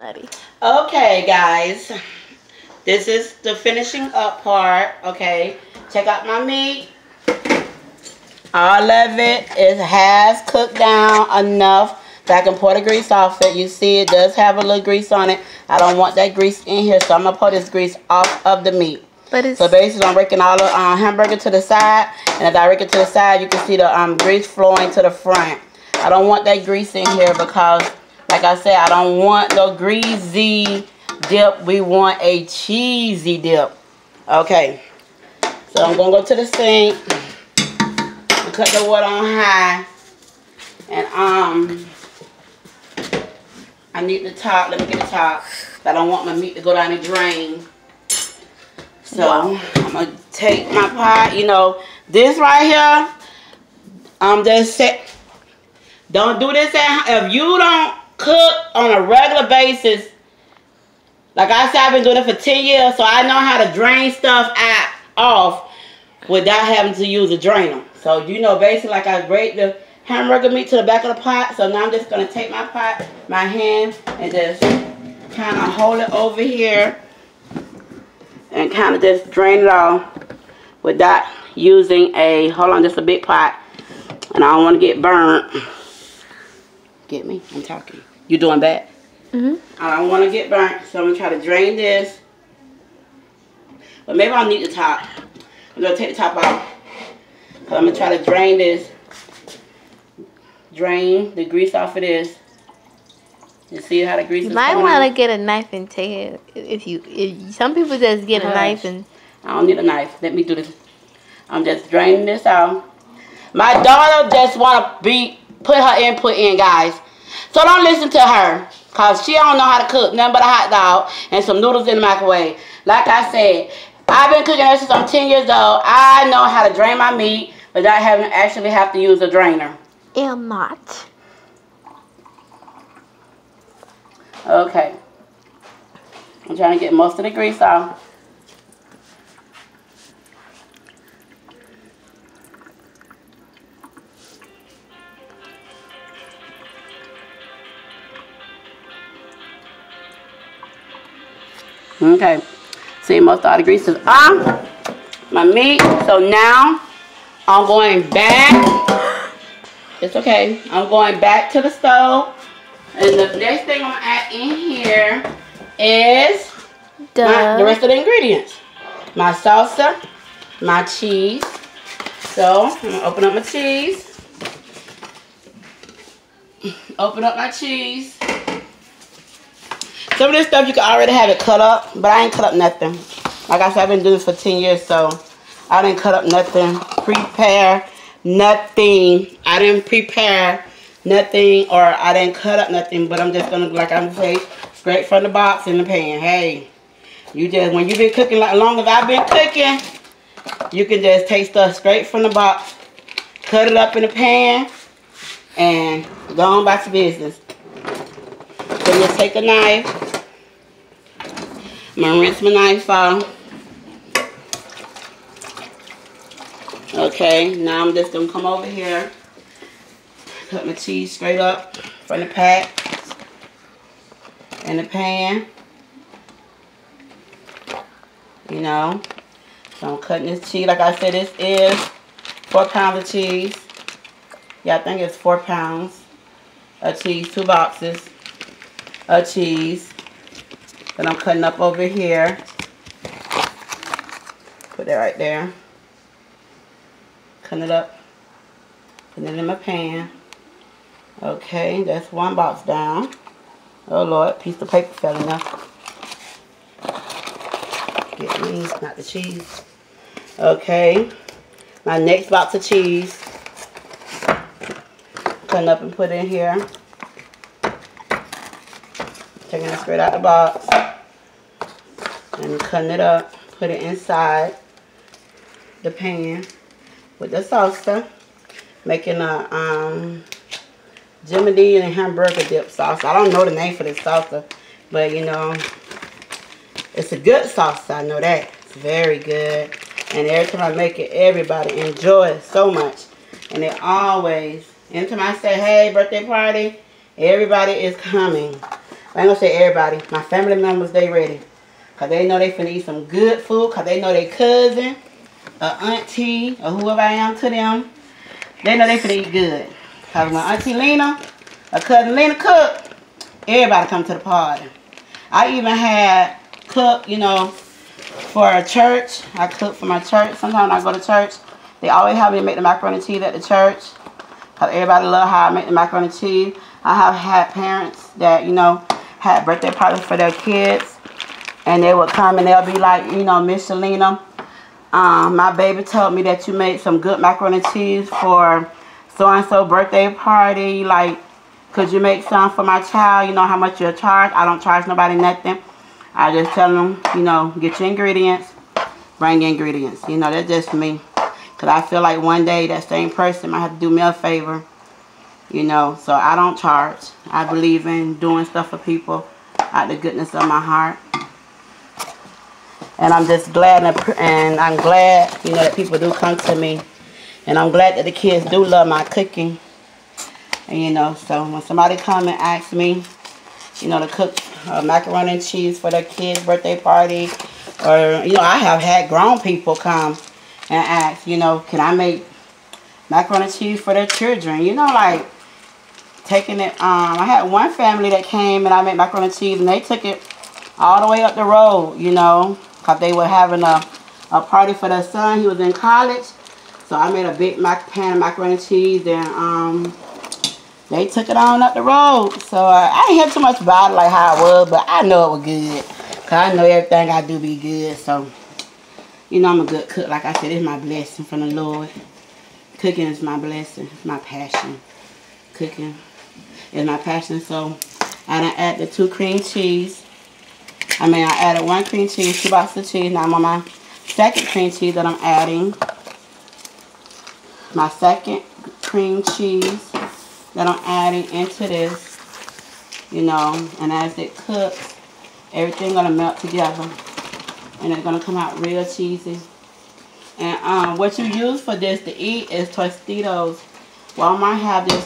Okay, guys, this is the finishing up part. Okay, check out my meat. All of it has cooked down enough that I can pour the grease off it. You see it does have a little grease on it. I don't want that grease in here, so I'm going to pour this grease off of the meat. So basically, I'm raking all the hamburger to the side. And as I rake it to the side, you can see the grease flowing to the front. I don't want that grease in here because, like I said, I don't want no greasy dip. We want a cheesy dip. Okay. So I'm going to go to the sink. Cut the water on high. And I need the top. Let me get the top. I don't want my meat to go down the drain. So I'm going to take my pot. You know, this right here, just set. Don't do this if you don't cook on a regular basis. Like I said, I've been doing it for 10 years, so I know how to drain stuff off without having to use a drainer. So, you know, basically, like I grate the hamburger meat to the back of the pot. So now I'm just going to take my pot, my hand, and just kind of hold it over here and kind of just drain it off without using a, hold on, just a big pot. And I don't want to get burnt. Get me? I'm talking. You doing bad? I don't want to get burnt, so I'm going to try to drain this. But maybe I'll need the top. I'm going to take the top out. So I'm going to try to drain this. Drain the grease off of this. You see how the grease is coming out? You might want to get a knife and take it. If some people just get a knife and... I don't need a knife. Let me do this. I'm just draining this out. My daughter just want to put her input in, guys. So don't listen to her. Because she don't know how to cook. Nothing but a hot dog and some noodles in the microwave. Like I said, I've been cooking ever since I'm 10 years old. I know how to drain my meat without having to actually have to use a drainer. I'm not. Okay. I'm trying to get most of the grease off. Okay. See, most of all the grease is on my meat. So now I'm going back. It's okay. I'm going back to the stove. And the next thing I'm going to add in here is the rest of the ingredients. My salsa, my cheese. So I'm going to open up my cheese. Open up my cheese. Some of this stuff you can already have it cut up, but I ain't cut up nothing. Like I said, I've been doing this for 10 years, so I didn't cut up nothing, prepare nothing. I didn't prepare nothing, or I didn't cut up nothing, but I'm just gonna, like I'm saying, straight from the box in the pan. Hey, you just, when you've been cooking like long as I've been cooking, you can just take stuff straight from the box, cut it up in the pan, and go on about your business. So just take a knife. I'm gonna rinse my knife off. Okay, now I'm just gonna come over here, cut my cheese straight up from the pack in the pan. You know, so I'm cutting this cheese. Like I said, this is 4 pounds of cheese. Yeah, I think it's 4 pounds of cheese, 2 boxes of cheese that I'm cutting up over here. Put that right there. Cut it up. Put it in my pan. Okay, that's 1 box down. Oh Lord, piece of paper fell enough. Get these, not the cheese. Okay, my next box of cheese. Cutting up and put it in here. Taking it straight out the box. And cutting it up. Put it inside the pan with the salsa. Making a Jimmy Dean and hamburger dip sauce. I don't know the name for this salsa, but you know, it's a good salsa. I know that. It's very good. And every time I make it, everybody enjoys it so much. And they always, anytime I say, hey, birthday party, everybody is coming. I ain't gonna say everybody. My family members, they ready. Because they know they finna eat some good food. Because they know their cousin, or auntie, or whoever I am to them, they know they finna eat good. Because when Auntie Lena, or Cousin Lena cook, everybody come to the party. I even had cook, you know, for a church. I cook for my church. Sometimes when I go to church, they always have me make the macaroni and cheese at the church. Because everybody love how I make the macaroni and cheese. I have had parents that, you know, had birthday parties for their kids. And they would come and they'll be like, you know, Miss Selena, my baby told me that you made some good macaroni and cheese for so-and-so birthday party. Like, could you make some for my child? You know how much you'll charge? I don't charge nobody nothing. I just tell them, you know, get your ingredients, bring your ingredients. You know, that's just me. Because I feel like one day that same person might have to do me a favor. You know, so I don't charge. I believe in doing stuff for people out of the goodness of my heart. And I'm just glad, and I'm glad, you know, that people do come to me. And I'm glad that the kids do love my cooking. And, you know, so when somebody come and ask me, you know, to cook macaroni and cheese for their kids' birthday party, or, you know, I have had grown people come and ask, you know, can I make macaroni and cheese for their children? You know, like, taking it, I had one family that came and I made macaroni and cheese, and they took it all the way up the road, you know, because they were having a party for their son. He was in college. So I made a big pan of macaroni and cheese, and they took it on up the road. So I didn't hear too much about it, like how it was, but I know it was good. Because I know everything I do be good. So, you know, I'm a good cook. Like I said, it's my blessing from the Lord. Cooking is my blessing. It's my passion. Cooking is my passion. So I done add the 2 cream cheese. I added 1 cream cheese, 2 boxes of cheese. Now I'm on my second cream cheese that I'm adding. My second cream cheese that I'm adding into this, you know, and as it cooks, everything's gonna melt together, and it's gonna come out real cheesy. And what you use for this to eat is Tostitos. Walmart have this